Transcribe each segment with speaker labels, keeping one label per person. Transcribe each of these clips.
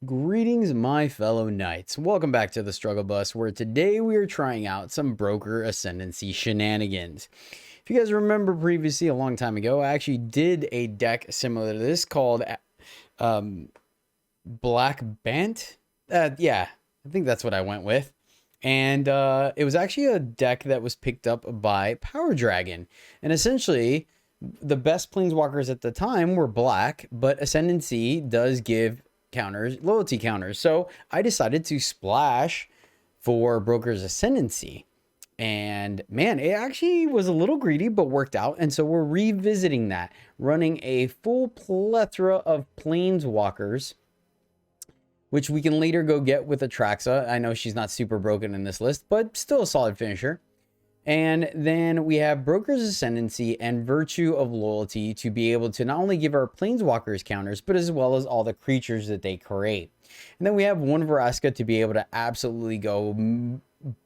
Speaker 1: Greetings, my fellow knights. Welcome back to the Struggle Bus, where today we are trying out some Broker Ascendancy shenanigans. If you guys remember previously, a long time ago, I actually did a deck similar to this called Black Bant. Yeah, I think that's what I went with. And it was actually a deck that was picked up by Power Dragon. And essentially, the best planeswalkers at the time were black, but Ascendancy does give counters, loyalty counters. So I decided to splash for Broker's Ascendancy. And man, it actually was a little greedy, but worked out. And so we're revisiting that, running a full plethora of planeswalkers, which we can later go get with Atraxa. I know she's not super broken in this list, but still a solid finisher. And then we have Broker's Ascendancy and Virtue of Loyalty to be able to not only give our Planeswalkers counters, but as well as all the creatures that they create. And then we have one Vraska to be able to absolutely go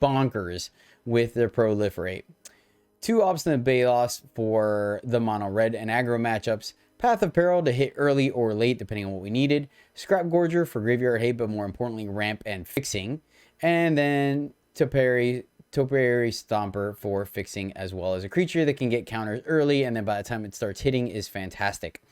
Speaker 1: bonkers with their Proliferate. 2 Obstinate Balos for the Mono Red and Aggro matchups. Path of Peril to hit early or late depending on what we needed. Scrap Gorger for graveyard hate, but more importantly ramp and fixing. And then Topiary Stomper for fixing, as well as a creature that can get counters early, and then by the time it starts hitting is fantastic.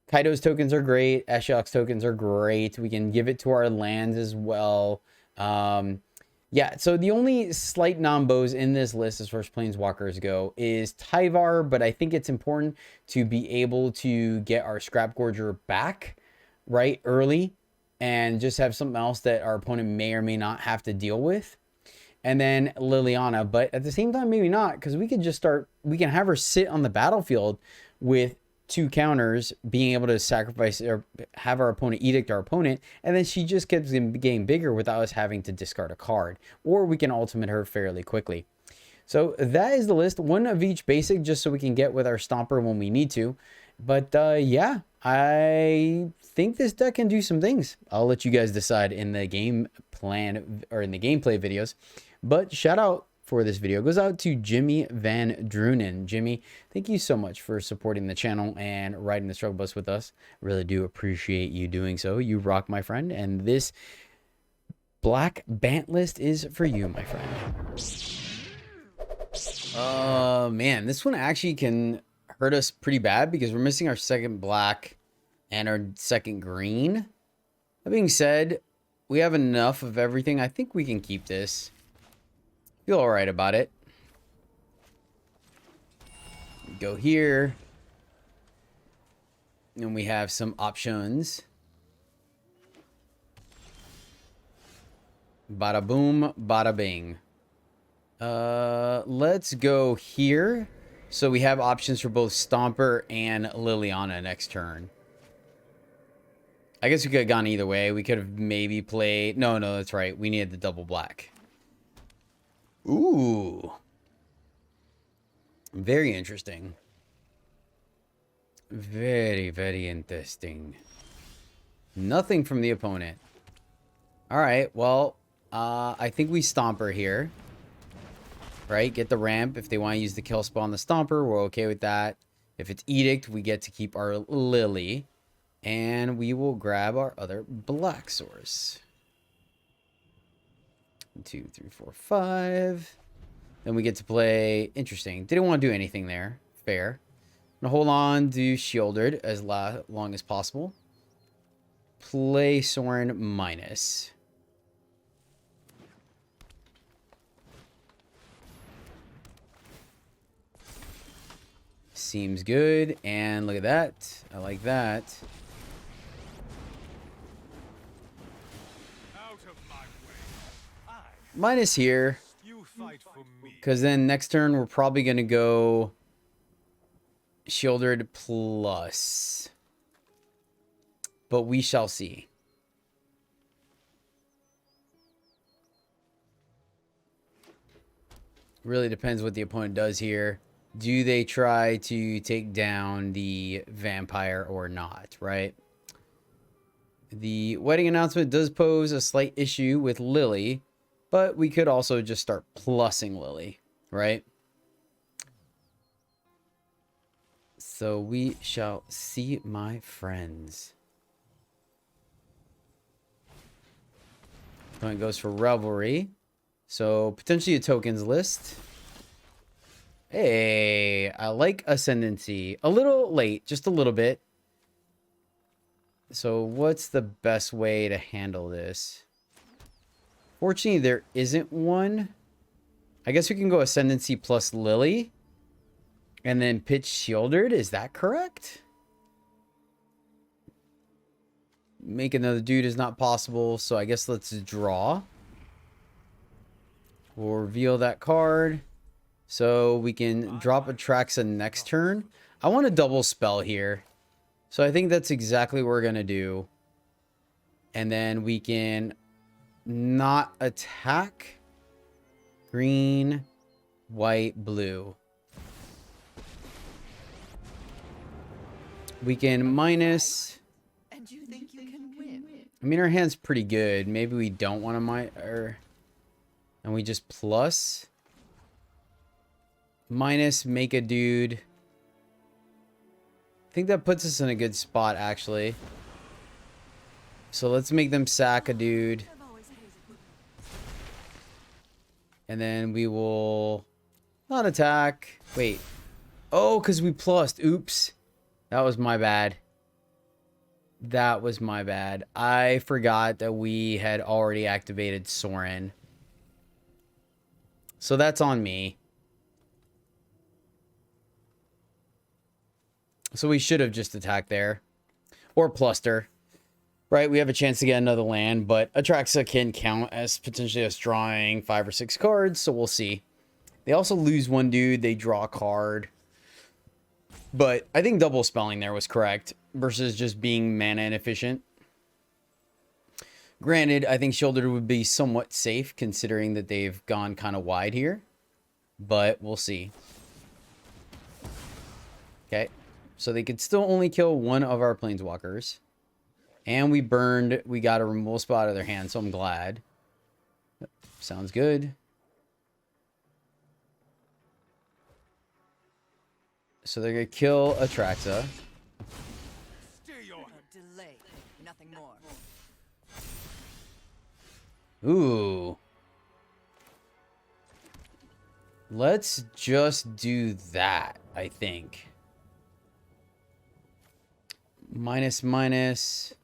Speaker 1: Kaido's tokens are great. Eshok's tokens are great. We can give it to our lands as well. Yeah, so the only slight non-bows in this list as far as planeswalkers go is Tyvar, but I think it's important to be able to get our Scrap Gorger back right early and just have something else that our opponent may or may not have to deal with. And then Liliana, but at the same time, maybe not, because we could just start, we can have her sit on the battlefield with 2 counters, being able to sacrifice or have our opponent edict our opponent, and then she just gets getting bigger without us having to discard a card. Or we can ultimate her fairly quickly. So that is the list. 1 of each basic, just so we can get with our Stomper when we need to. But yeah, I think this deck can do some things. I'll let you guys decide in the game plan or in the gameplay videos. But shout out for this video goes out to Jimmy Van Drunen. Jimmy, thank you so much for supporting the channel and riding the struggle bus with us. Really do appreciate you doing so. You rock, my friend. And this Black Bant list is for you, my friend. Man, this one actually can hurt us pretty bad because we're missing our second black and our second green. That being said, we have enough of everything. I think we can keep this. Feel all right about it. Go here. And we have some options. Bada boom, bada bing. Let's go here. So we have options for both Stomper and Liliana next turn. I guess we could have gone either way. We could have maybe played... No, that's right. We needed the double black. Ooh. Very interesting. Very, very interesting. Nothing from the opponent. Alright, well, I think we Stomper here. Right? Get the ramp. If they want to use the kill spell on the Stomper, we're okay with that. If it's Edict, we get to keep our Lily. And we will grab our other black source. 1, 2, 3, 4, 5. Then we get to play. Interesting. Didn't want to do anything there. Fair. I'm gonna hold on to Shielded as long as possible. Play Sorin minus. Seems good. And look at that. I like that. Minus here. Because then next turn we're probably going to go Shielded plus. But we shall see. Really depends what the opponent does here. Do they try to take down the vampire or not, right? The wedding announcement does pose a slight issue with Lily, but we could also just start plussing Lily, right? So we shall see, my friends. Opponent goes for Revelry. So potentially a tokens list. Hey, I like Ascendancy. A little late, just a little bit. So what's the best way to handle this? Fortunately, there isn't one. I guess we can go Ascendancy plus Lily. And then pitch Shielded. Is that correct? Make another dude is not possible. So I guess let's draw. We'll reveal that card. So we can drop Atraxa next turn. I want a double spell here. So I think that's exactly what we're going to do. And then we can not attack. Green, white, blue. We can minus.
Speaker 2: And you think you can win?
Speaker 1: I mean, our hand's pretty good. Maybe we don't want to and we just plus. Minus, make a dude. I think that puts us in a good spot, actually. So let's make them sack a dude. And then we will not attack. Wait. Oh, because we plussed. Oops. That was my bad. That was my bad. I forgot that we had already activated Sorin. So that's on me. So we should have just attacked there. Or pluster. Right, we have a chance to get another land, but Atraxa can count as potentially us drawing 5 or 6 cards, so we'll see. They also lose one dude, they draw a card. But I think double spelling there was correct versus just being mana inefficient. Granted, I think Shielded would be somewhat safe considering that they've gone kind of wide here. But we'll see. Okay, so they could still only kill one of our Planeswalkers. And we got a removal spot out of their hand, so I'm glad. Sounds good. So they're going to kill Atraxa.
Speaker 2: Delay, nothing more.
Speaker 1: Ooh. Let's just do that, I think. Minus, minus.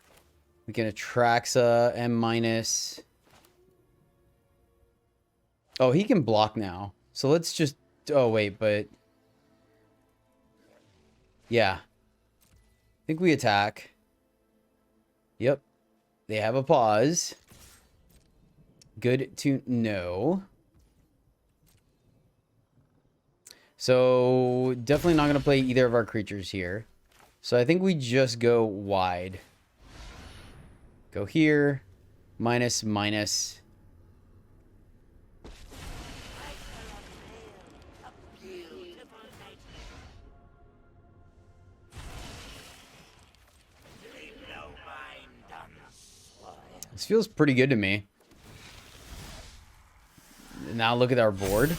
Speaker 1: We can Atraxa and minus. Oh, he can block now. So let's just... Oh, wait, but... Yeah. I think we attack. Yep. They have a pause. Good to know. So, definitely not going to play either of our creatures here. So I think we just go wide. Go here. Minus, minus. This feels pretty good to me. Now look at our board.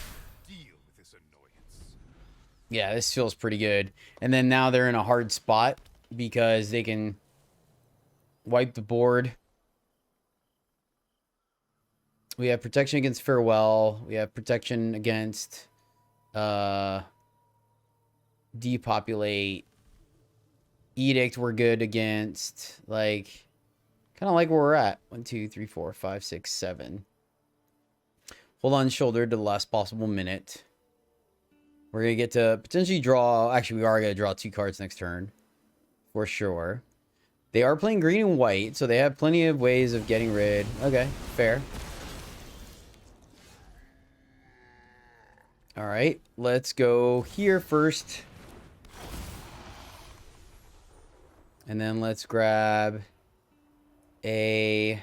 Speaker 1: Yeah, this feels pretty good. And then now they're in a hard spot because they can wipe the board. We have protection against Farewell. We have protection against Depopulate. Edict we're good against. Like, kind of like where we're at. 1, 2, 3, 4, 5, 6, 7. Hold on shoulder to the last possible minute. We're going to get to potentially draw... Actually, we are going to draw 2 cards next turn. For sure. They are playing green and white, so they have plenty of ways of getting rid. Okay, fair. Alright, let's go here first. And then let's grab a...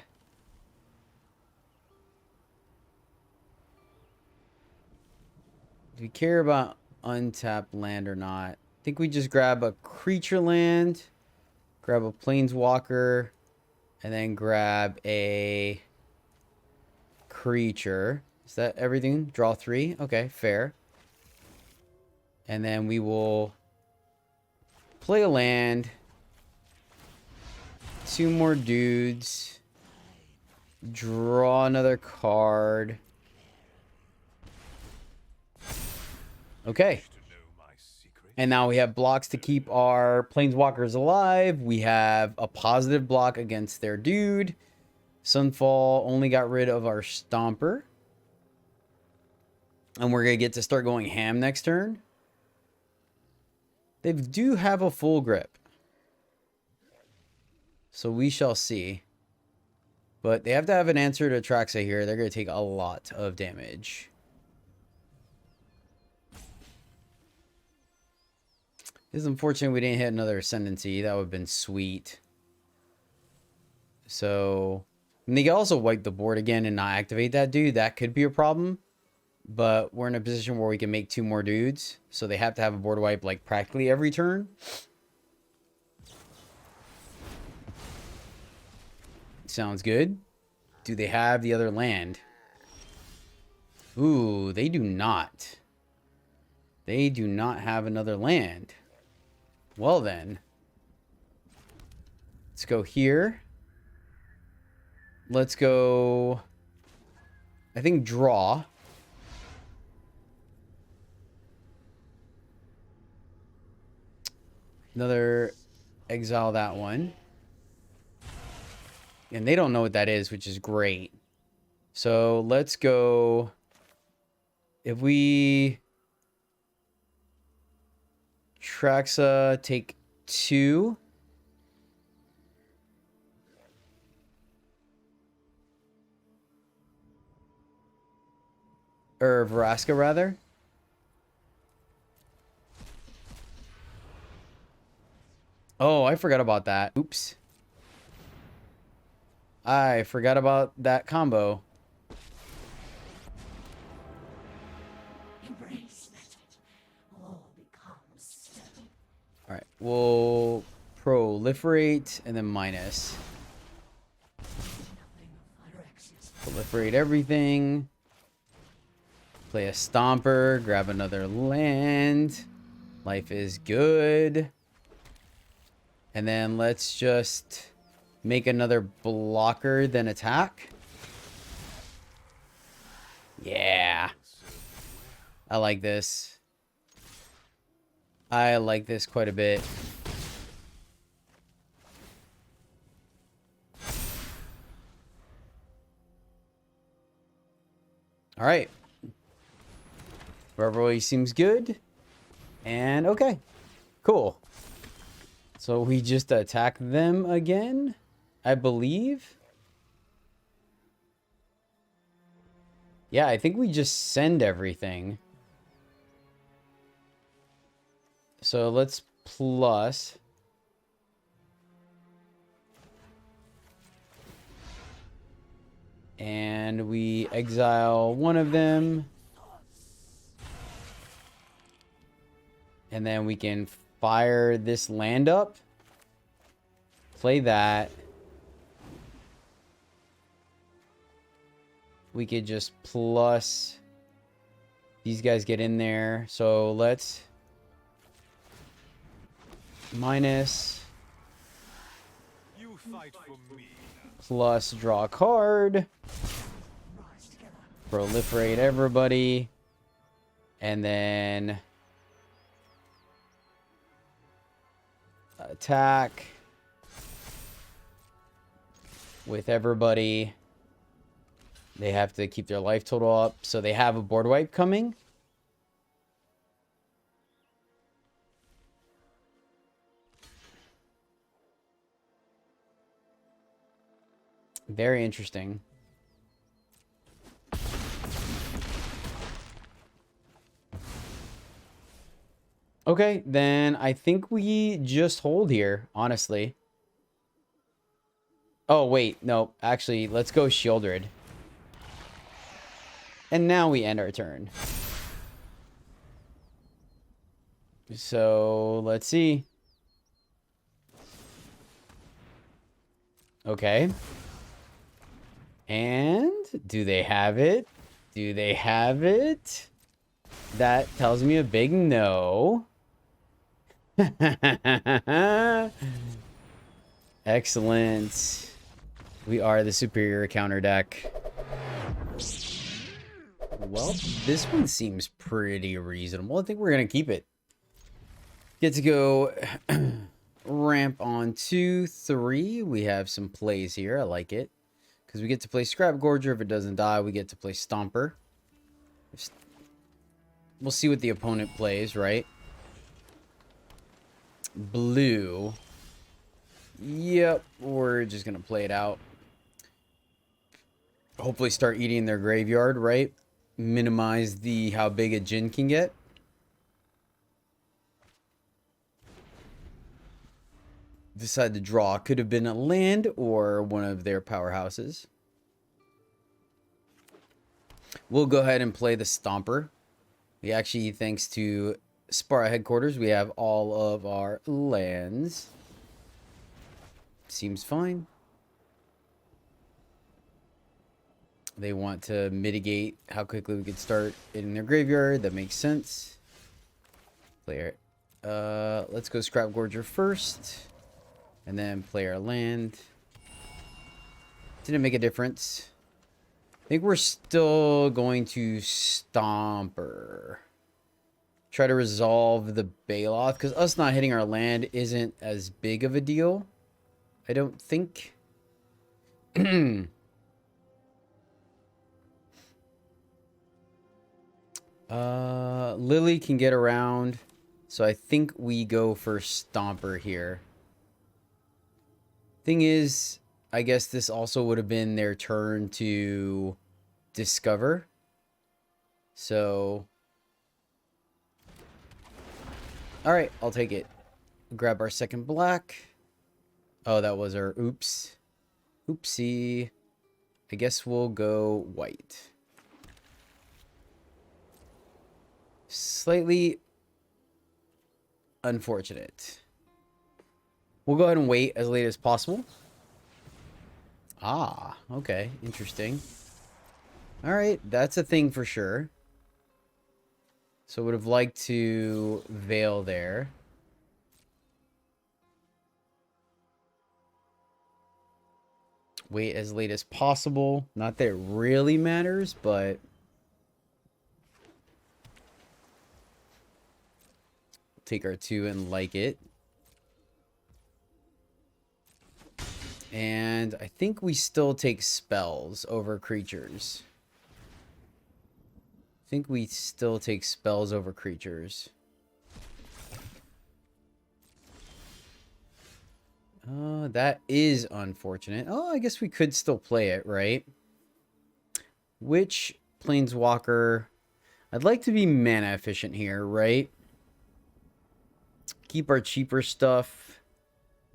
Speaker 1: Do we care about untapped land or not? I think we just grab a creature land, grab a planeswalker, and then grab a creature. Is that everything? Draw 3? Okay, fair. And then we will play a land. 2 more dudes. Draw another card. Okay. And now we have blocks to keep our planeswalkers alive. We have a positive block against their dude. Sunfall only got rid of our Stomper. And we're going to get to start going ham next turn. They do have a full grip. So we shall see. But they have to have an answer to Traxa here. They're going to take a lot of damage. It's unfortunate we didn't hit another Ascendancy. That would have been sweet. So, and they can also wipe the board again and not activate that dude. That could be a problem. But we're in a position where we can make 2 more dudes. So they have to have a board wipe like practically every turn. Sounds good. Do they have the other land? Ooh, they do not. They do not have another land. Well then. Let's go here. Let's go... I think draw. Another exile that one. And they don't know what that is, which is great. So let's go. If we Traxa take 2. Or Vraska rather. Oh, I forgot about that. Oops. I forgot about that combo. Alright, we'll proliferate and then minus. Proliferate everything. Play a Stomper, grab another land. Life is good. And then let's just make another blocker, then attack. Yeah. I like this. I like this quite a bit. All right. Everybody seems good. And okay. Cool. So we just attack them again, I believe. Yeah, I think we just send everything. So let's plus. And we exile one of them. And then we can fire this land up. Play that. We could just plus. These guys get in there. So let's minus.
Speaker 3: You fight for me.
Speaker 1: Plus draw a card. Proliferate everybody. And then attack with everybody. They have to keep their life total up. So they have a board wipe coming. Very interesting. Okay, then I think we just hold here, honestly. Oh, wait. No, actually, let's go Shieldred. And now we end our turn. So, let's see. Okay. And do they have it? Do they have it? That tells me a big no. Excellent. We are the superior counter deck. Well, this one seems pretty reasonable. I think we're going to keep it. Get to go ramp on 2, 3. We have some plays here. I like it. Because we get to play Scrap Gorger. If it doesn't die, we get to play Stomper. We'll see what the opponent plays, right? Blue. Yep, we're just going to play it out. Hopefully start eating their graveyard, right? Minimize the how big a Jin can get. Decide to draw. Could have been a land or one of their powerhouses. We'll go ahead and play the Stomper. We actually, thanks to Spara headquarters, we have all of our lands. Seems fine. They want to mitigate how quickly we could start in their graveyard. That makes sense. Player. Let's go Scrap Gorger first. And then play our land. Didn't make a difference. I think we're still going to Stomper. Try to resolve the Bailoff. Because us not hitting our land isn't as big of a deal. I don't think. Lily can get around. So I think we go for Stomper here. Thing is, I guess this also would have been their turn to discover. So, all right, I'll take it. Grab our second black. Oh, that was our oops. Oopsie. I guess we'll go white. Slightly unfortunate. We'll go ahead and wait as late as possible. Ah, okay. Interesting. All right, that's a thing for sure. So would have liked to Veil there. Wait as late as possible. Not that it really matters, but take our 2 and like it. And I think we still take spells over creatures. I think we still take spells over creatures. That is unfortunate. Oh, I guess we could still play it, right? Which Planeswalker? I'd like to be mana efficient here, right? Keep our cheaper stuff.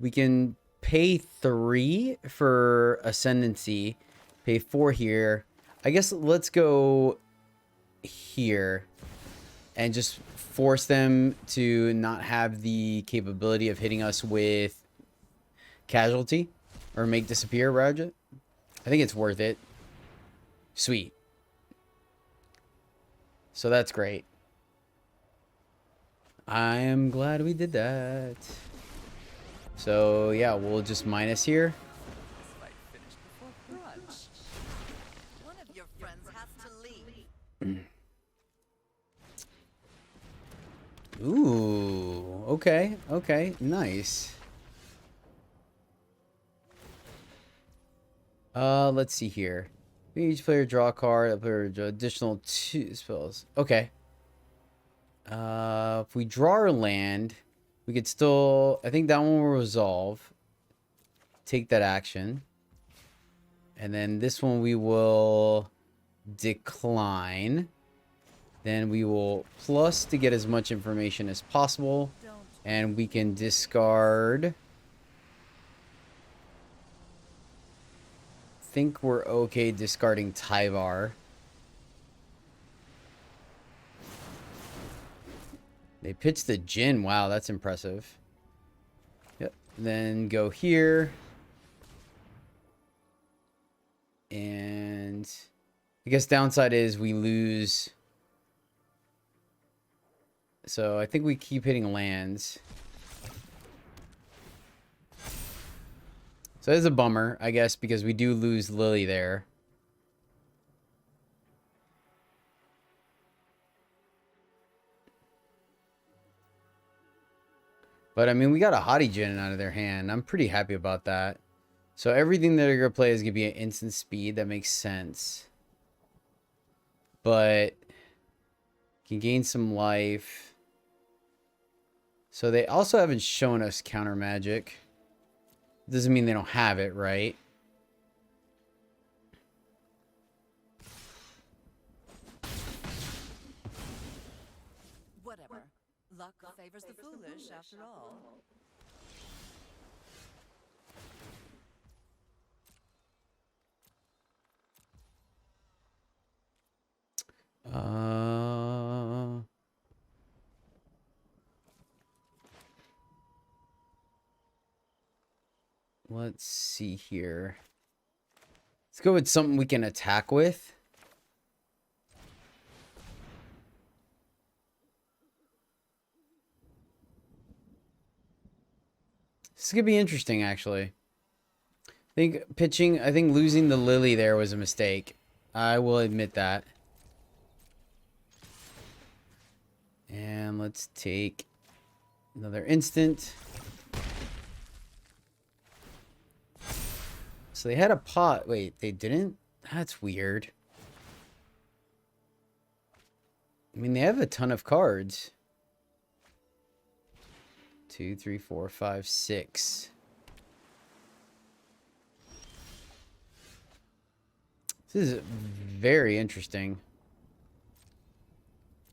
Speaker 1: We can pay 3 for Ascendancy. Pay 4 here. I guess let's go here. And just force them to not have the capability of hitting us with Casualty. Or make disappear, Raja. I think it's worth it. Sweet. So that's great. I am glad we did that. So, yeah, we'll just minus here.
Speaker 2: One of your friends has to leave.
Speaker 1: Ooh, okay, okay, nice. Let's see here. Each player draw a card, a player draw additional 2 spells. Okay. If we draw our land, we could still, I think that one will resolve. Take that action. And then this one we will decline. Then we will plus to get as much information as possible. And we can discard. Think we're okay discarding Tyvar. They pitched the Jin. Wow, that's impressive. Yep. Then go here. And I guess downside is we lose. So I think we keep hitting lands. So it's a bummer, I guess, because we do lose Lily there. But, I mean, we got a Hottie Djinn out of their hand. I'm pretty happy about that. So everything that they're going to play is going to be at instant speed. That makes sense. But can gain some life. So they also haven't shown us counter magic. Doesn't mean they don't have it, right?
Speaker 2: Whatever. Luck favors the foolish, after all.
Speaker 1: Let's see here. Let's go with something we can attack with. This is going to be interesting, actually. I think losing the Lily there was a mistake. I will admit that. And let's take another instant. So they had a pot. Wait, they didn't? That's weird. I mean, they have a ton of cards. 2, 3, 4, 5, 6. This is very interesting.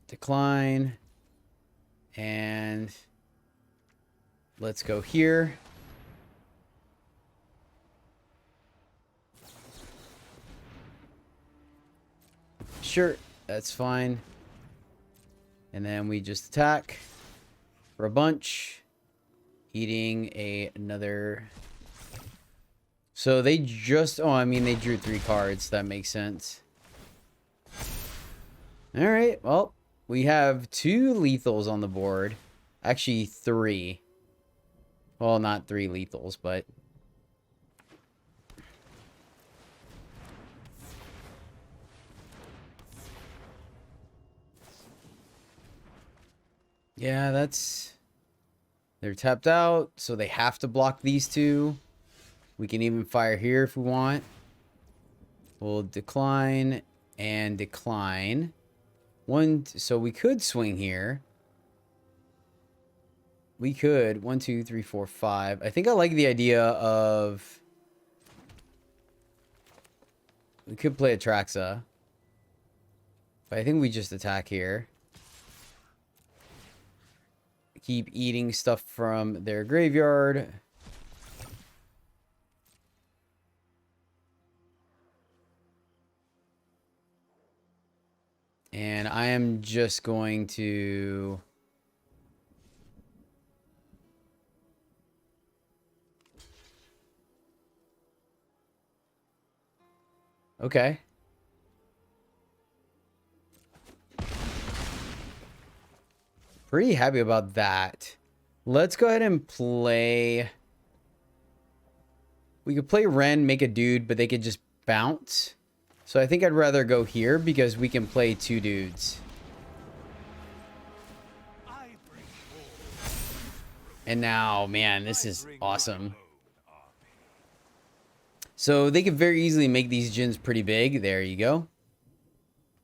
Speaker 1: Decline. And let's go here. Sure, that's fine. And then we just attack for a bunch. Eating another. So they just, oh, I mean, they drew 3 cards. That makes sense. All right, well, we have 2 lethals on the board. Actually, 3. Well, not 3 lethals, but. Yeah, that's... They're tapped out, so they have to block these 2. We can even fire here if we want. We'll decline and decline. So we could swing here. We could. 1, 2, 3, 4, 5. I think I like the idea of... We could play Atraxa. But I think we just attack here. Keep eating stuff from their graveyard. And I am just going to... Okay. Pretty happy about that. Let's go ahead and play... We could play Ren, make a dude, but they could just bounce. So I think I'd rather go here because we can play 2 dudes. And now, man, this is awesome. So they could very easily make these Djinns pretty big. There you go.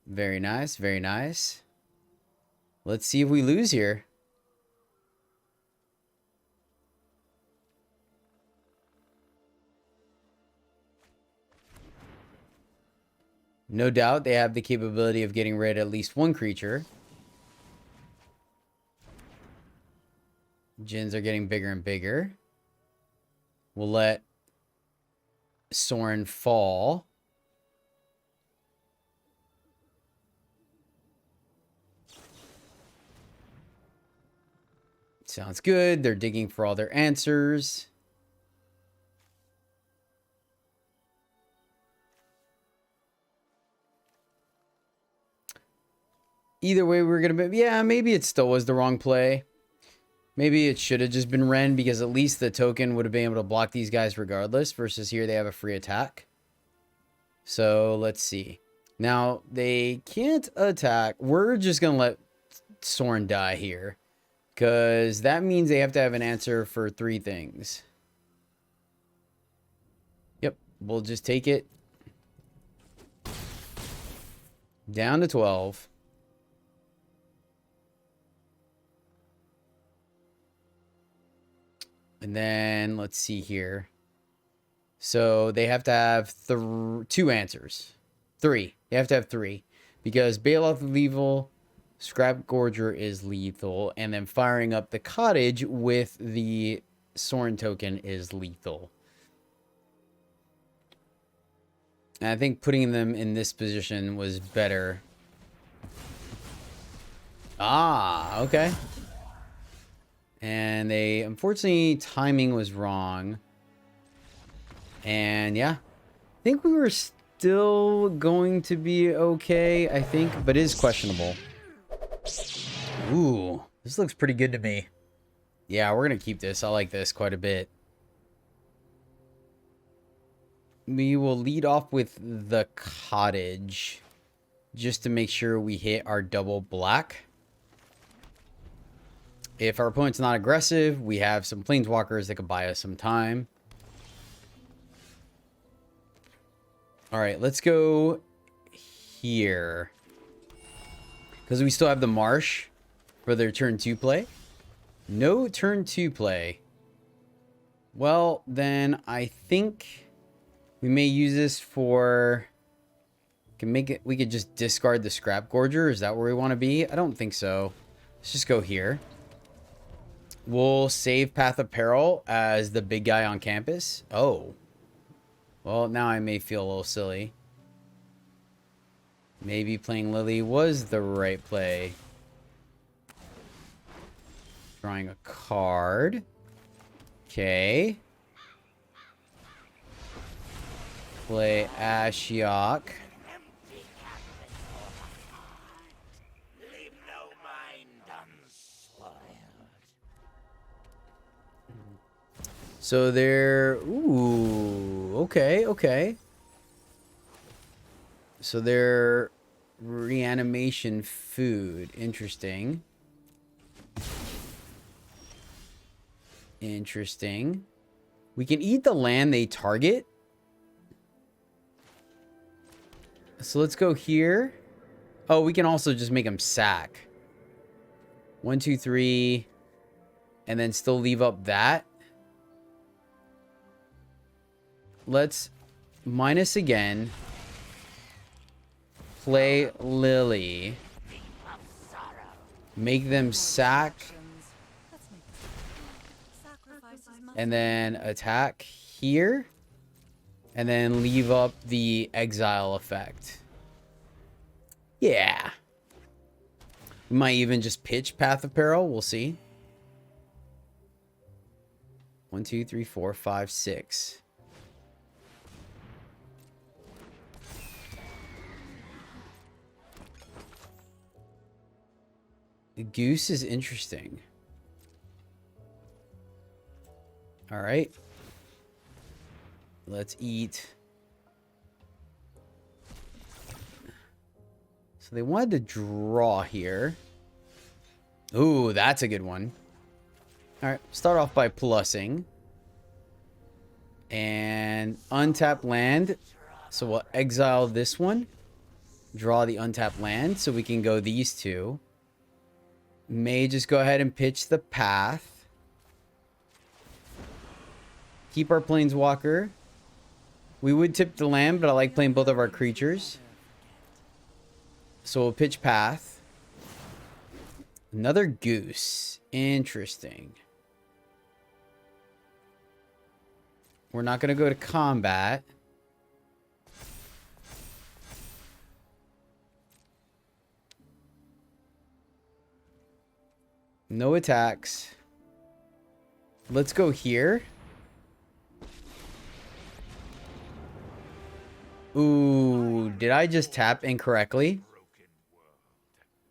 Speaker 1: Very nice, very nice. Let's see if we lose here. No doubt they have the capability of getting rid of at least 1 creature. Djinns are getting bigger and bigger. We'll let Sorin fall. Sounds good. They're digging for all their answers. Either way, we're going to be... Yeah, maybe it still was the wrong play. Maybe it should have just been Ren because at least the token would have been able to block these guys regardless. Versus here they have a free attack. So let's see. Now they can't attack. We're just going to let Soren die here. Because that means they have to have an answer for 3 things. Yep. We'll just take it. Down to 12. And then let's see here. So they have to have 2 answers. 3. They have to have 3. Because Bailoff is lethal, Scrap Gorger is lethal, and then firing up the cottage with the Soren token is lethal. And I think putting them in this position was better. Ah, okay. And they, unfortunately, timing was wrong. And yeah, I think we were still going to be okay, I think, but it is questionable. Ooh, this looks pretty good to me. Yeah, we're going to keep this. I like this quite a bit. We will lead off with the cottage just to make sure we hit our double black. If our opponent's not aggressive, we have some planeswalkers that could buy us some time. All right, let's go here. Because we still have the Marsh for their turn 2 play. No turn 2 play. Well, then I think we may use this for... we could just discard the Scrap Gorger. Is that where we want to be? I don't think so. Let's just go here. We'll save Path of Peril as the big guy on campus. Oh. Well, now I may feel a little silly. Maybe playing Lily was the right play. Drawing a card. Okay. Play Ashiok. So they're... Ooh, okay, okay. So they're reanimation food. Interesting. Interesting. We can eat the land they target. So let's go here. Oh, we can also just make them sack. 1, 2, 3. And then still leave up that. Let's minus again. Play Lily. Make them sack. And then attack here. And then leave up the exile effect. Yeah. We might even just pitch Path of Peril. We'll see. 1, 2, 3, 4, 5, 6. The goose is interesting. All right. Let's eat. So they wanted to draw here. Ooh, that's a good one. All right. Start off by plussing. And untap land. So we'll exile this one. Draw the untapped land so we can go these 2. May just go ahead and pitch the path. Keep our planeswalker. We would tip the land, but I like playing both of our creatures. So we'll pitch path. Another goose. Interesting. We're not going to go to combat. No attacks. Let's go here. Ooh, did I just tap incorrectly?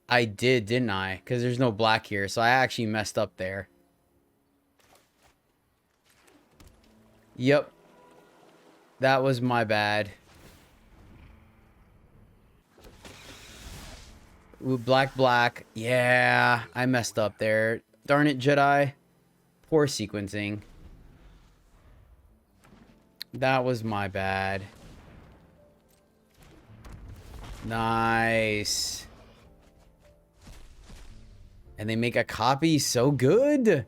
Speaker 1: I did, didn't I? Because there's no black here, so I actually messed up there. Yep. That was my bad. Ooh, black, black. Yeah, I messed up there. Darn it, Jedi. Poor sequencing. That was my bad. Nice. And they make a copy so good.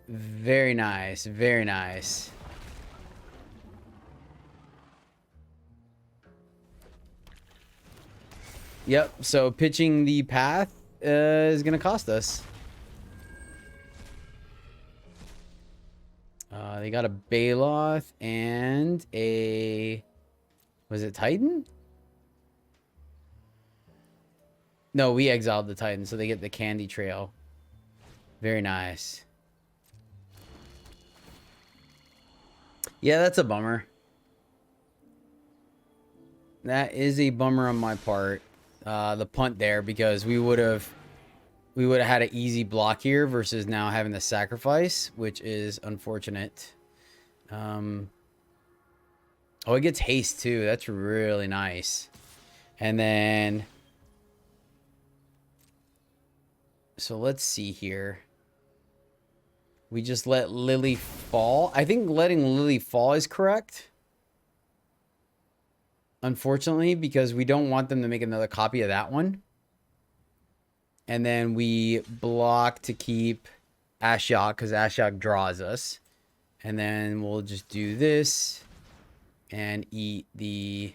Speaker 1: Very nice. Very nice. Yep. So pitching the path is going to cost us. They got a Baloth and a... Was it Titan? No, we exiled the Titan, so they get the Candy Trail. Very nice. Yeah, that's a bummer. That is a bummer on my part. The punt there, because we would have had an easy block here versus now having the sacrifice, which is unfortunate. Oh, it gets haste too. That's really nice. And then, so let's see here. We just let Lily fall. I think letting Lily fall is correct. Unfortunately, because we don't want them to make another copy of that one. And then we block to keep Ashiok, because Ashiok draws us. And then we'll just do this and eat the...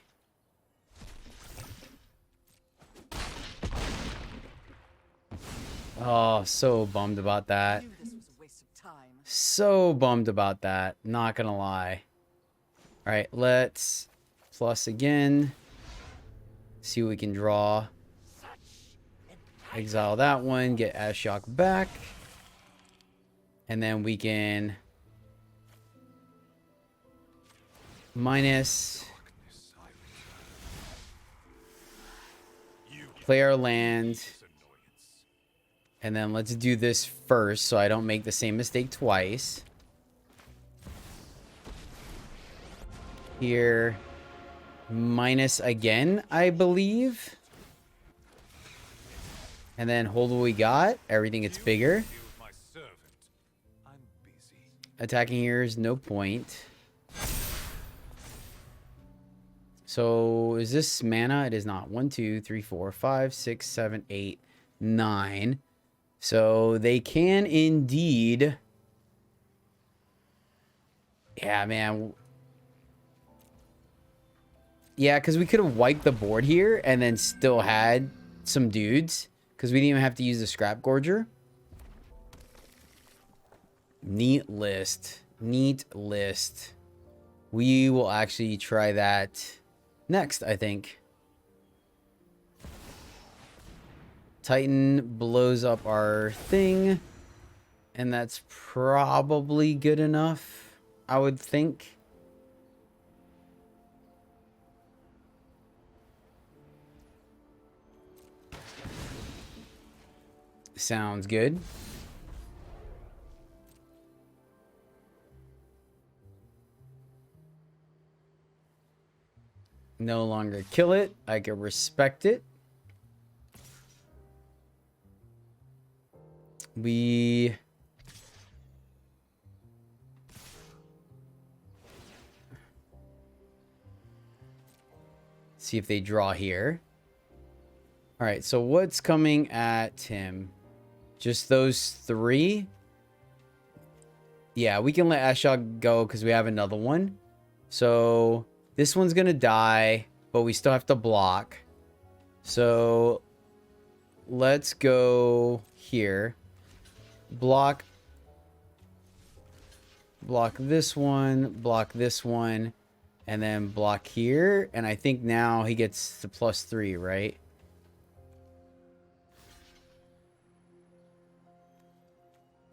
Speaker 1: Oh, so bummed about that.
Speaker 2: Knew this was a waste of time.
Speaker 1: So bummed about that. Not gonna lie. All right, let's plus again. See what we can draw. Exile that one. Get Ashiok back. And then we can... minus... play our land. And then let's do this first so I don't make the same mistake twice. Here. Minus again, I believe. And then hold what we got. Everything gets bigger. Attacking here is no point. So is this mana? It is not. 1, 2, 3, 4, 5, 6, 7, 8, 9. So they can indeed. Yeah, man. Yeah, because we could have wiped the board here and then still had some dudes. Because we didn't even have to use the Scrap Gorger. Neat list. Neat list. We will actually try that next, I think. Titan blows up our thing. And that's probably good enough, I would think. Sounds good. No longer kill it. I can respect it. We... see if they draw here. All right, so what's coming at him? Just those three? Yeah, we can let Ashiok go because we have another one. So this one's going to die, but we still have to block. So let's go here. Block this one, block this one, and then block here. And I think now he gets the +3, right?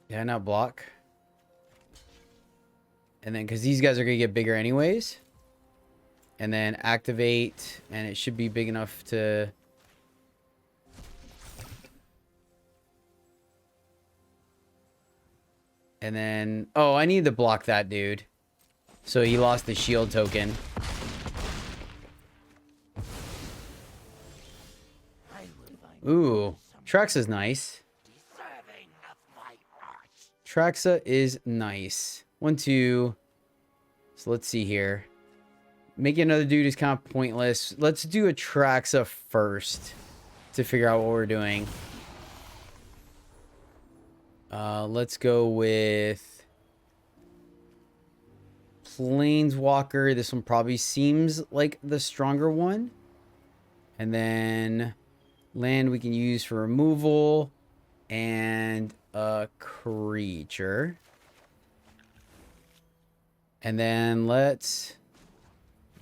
Speaker 1: Yeah, not block. And then, because these guys are going to get bigger anyways. And then activate, and it should be big enough to... And then... Oh, I need to block that dude. So he lost the shield token. Ooh. Traxa is nice. Traxa is nice. 1, 2. So let's see here. Making another dude is kind of pointless. Let's do a Traxa first to figure out what we're doing. Let's go with Planeswalker. This one probably seems like the stronger one. And then land we can use for removal and a creature. And then let's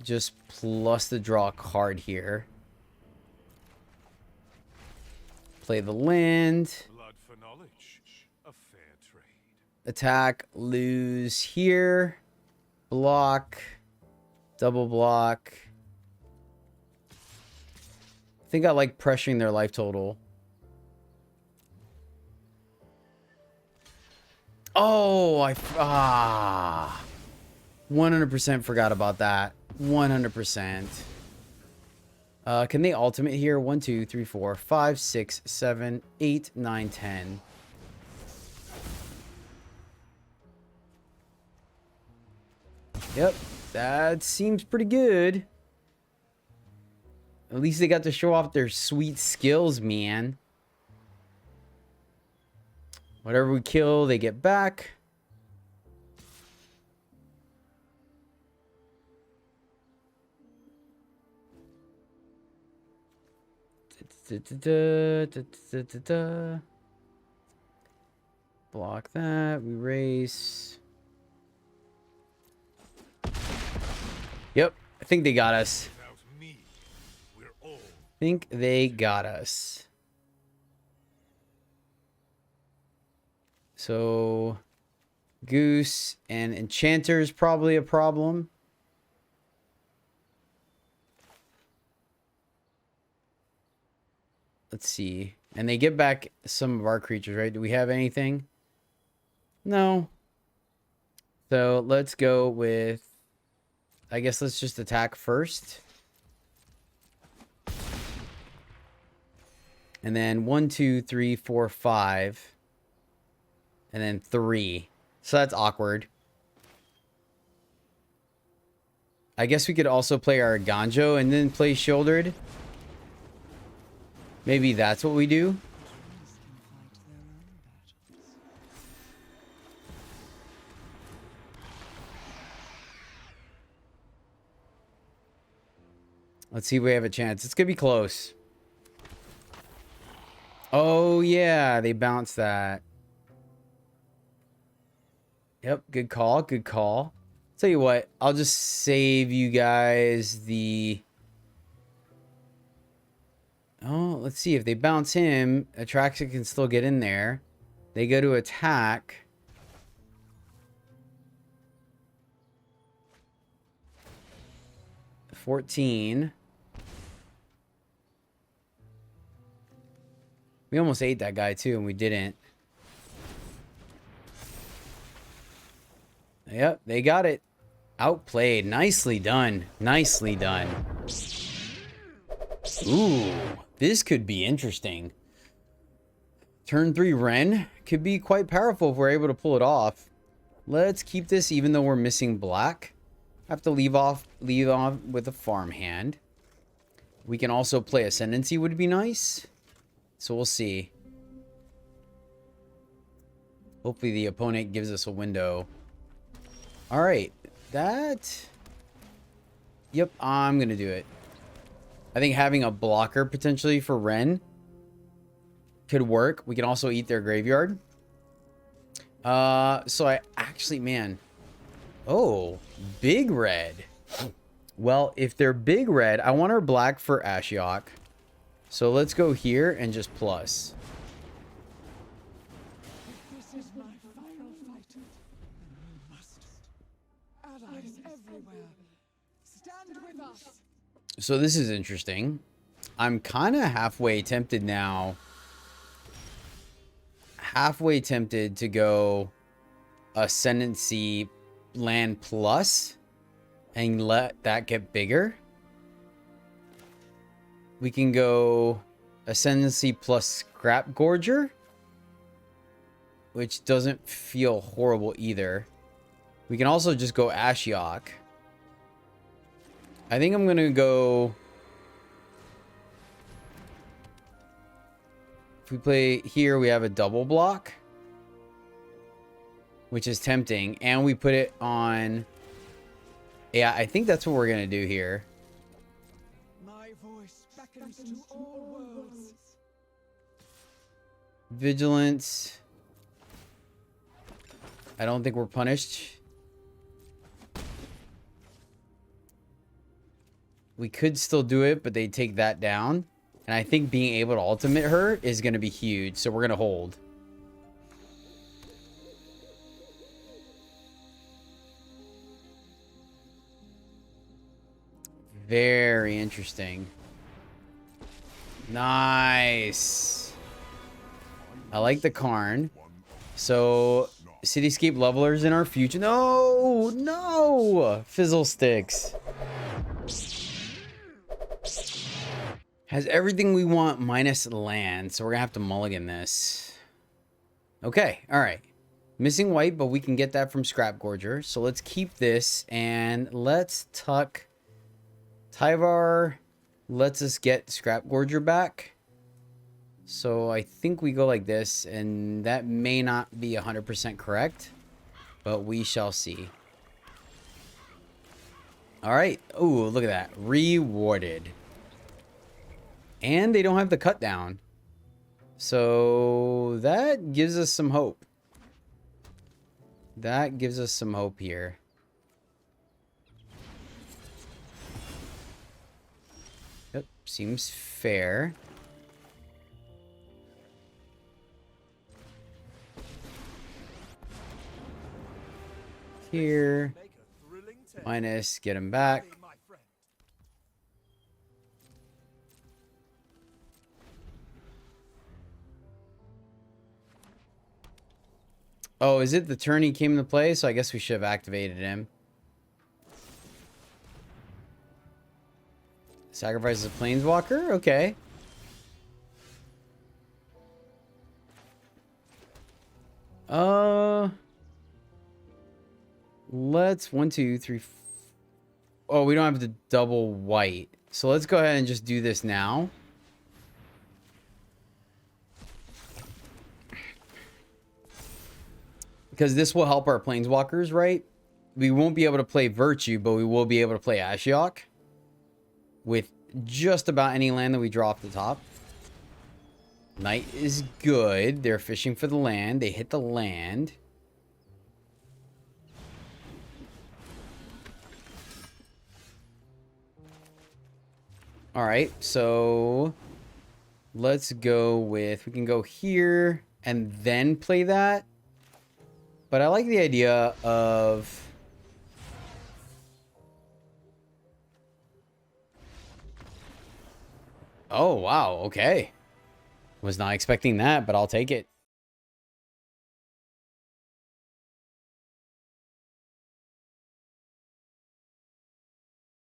Speaker 1: just plus the draw card here. Play the land.
Speaker 3: Blood for knowledge. A fair trade.
Speaker 1: Attack, lose here. Block. Double block. I think I like pressuring their life total. Oh, 100% forgot about that. 100%. Can they ultimate here? 1, 2, 3, 4, 5, 6, 7, 8, 9, 10. Yep, that seems pretty good. At least they got to show off their sweet skills, man. Whatever we kill, they get back. Block that. We race. Yep, I think they got us.
Speaker 3: Without me, we're all
Speaker 1: Think they got us. So, Goose and Enchanter is probably a problem. Let's see. And they get back some of our creatures, right? Do we have anything? No. So, let's go with... I guess let's just attack first. And then 1, 2, 3, 4, 5. And then 3. So that's awkward. I guess we could also play our Ganjo and then play Shouldered. Maybe that's what we do. Let's see if we have a chance. It's going to be close. Oh, yeah. They bounced that. Yep. Good call. Good call. Tell you what. I'll just save you guys the... Oh, let's see. If they bounce him, Atraxa can still get in there. They go to attack. $14. We almost ate that guy too, and we didn't. Yep, they got it. Outplayed. Nicely done. Nicely done. Ooh, this could be interesting. Turn 3 Ren could be quite powerful if we're able to pull it off. Let's keep this even though we're missing black. Have to leave off with a farm hand. We can also play Ascendancy, would be nice. So we'll see. Hopefully the opponent gives us a window. Alright. That... Yep, I'm going to do it. I think having a blocker potentially for Ren could work. We can also eat their graveyard. So I actually, man... Oh, big red. Well, if they're big red, I want our black for Ashiok. So let's go here and just plus.
Speaker 4: This is my final fight. We must. Allies everywhere. Stand with us.
Speaker 1: So this is interesting. I'm kind of halfway tempted now. Halfway tempted to go Ascendancy land plus and let that get bigger. We can go Ascendancy plus Scrap Gorger, which doesn't feel horrible either. We can also just go Ashiok. I think I'm going to go... If we play here, we have a double block, which is tempting. And we put it on... Yeah, I think that's what we're going to do here.
Speaker 4: My voice beckons to all worlds.
Speaker 1: Vigilance. I don't think we're punished. We could still do it, but they take that down. And I think being able to ultimate her is going to be huge. So we're going to hold. Very interesting. Nice. I like the Karn. So, Cityscape levelers in our future. No! No! Fizzle Sticks. Has everything we want minus land. So, we're going to have to mulligan this. Okay. Alright. Missing white, but we can get that from Scrap Gorger. So, let's keep this. And let's tuck... Tyvar lets us get Scrap Gorger back. So I think we go like this, and that may not be 100% correct, but we shall see. All right. Ooh, look at that. Rewarded. And they don't have the cut down. So that gives us some hope. That gives us some hope here. Yep, seems fair. Here. Minus, get him back. Oh, is it the turn he came into play? So I guess we should have activated him. Sacrifices a Planeswalker? Okay. Let's 1, 2, 3. Oh, we don't have the double white. So let's go ahead and just do this now. Because this will help our Planeswalkers, right? We won't be able to play Virtue, but we will be able to play Ashiok with just about any land that we draw off the top. Knight is good. They're fishing for the land. They hit the land. All right, so let's go with, we can go here and then play that. But I like the idea of... Oh, wow, okay. Was not expecting that, but I'll take it.